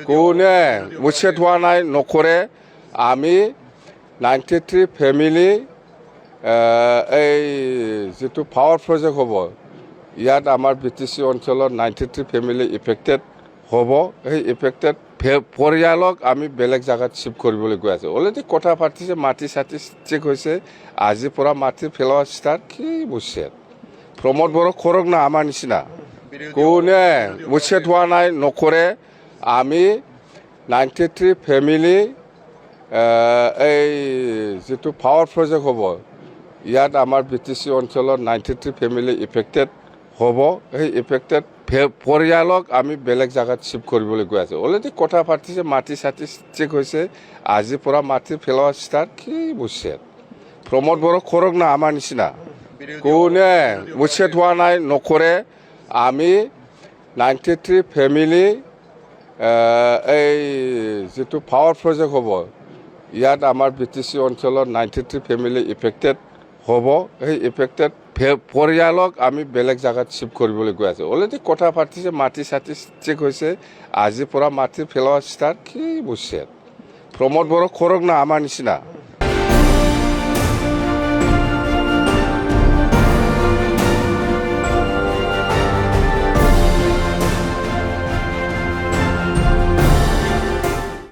কোনে উচ্ছেদ হোৱা নাই নকৰে আমি 93 ফেমিলি এই যেটো পাৱাৰ প্ৰজেক্ট হ'ব ইয়াত আমাৰ বিটিসি অঞ্চলত 93 ফেমিলি ইফেক্টেড হ'ব এই ইফেক্টেড পৰিয়ালক আমি বেলেগ জায়গাত শিফ্ট কৰিবলৈ গৈ আছে অলৰেডি কথা পাতিছে মাটি সাটি চেক হৈছে আজিৰ পৰা মাটি ফেলোৱা ষ্টাৰ্ট কি বুঝছে প্ৰমোদ বড় খৰক না আমাৰ নিচিনা কোনে উচ্ছেদ হোৱা নাই নকৰে আমি 93 ফেমিলি এই যেটো পাৱাৰ প্ৰজেক্ট হ'ব ইয়াত আমাৰ বিটিসি অঞ্চলত 93 ফেমিলি ইফেক্টেড হ'ব এই ইফেক্টেড পৰিয়ালক আমি বেলেগ জায়গাত শিফ্ট কৰিবলৈ গৈ আছে অলৰেডি কথা পাতিছে মাটি সাটি চেক হৈছে আজিৰ পৰা মাটি ফেলোৱা ষ্টাৰ্ট কি বুঝছে প্ৰমোদ বড় খৰক না আমাৰ নিচিনা কোনে উচ্ছেদ হোৱা নাই নকৰে আমি 93 ফেমিলি এই যেটো পাৱাৰ প্ৰজেক্ট হ'ব ইয়াত আমাৰ বিটিসি অঞ্চলত 93 ফেমিলি ইফেক্টেড হ'ব এই ইফেক্টেড পৰিয়ালক আমি বেলেগ জায়গাত শিফ্ট কৰিবলৈ গৈ আছে অলৰেডি কথা পাতিছে মাটি সাটি চেক হৈছে আজিৰ পৰা মাটি ফেলোৱা ষ্টাৰ্ট কি বুঝছে প্ৰমোদ বড় খৰক না আমাৰ নিচিনা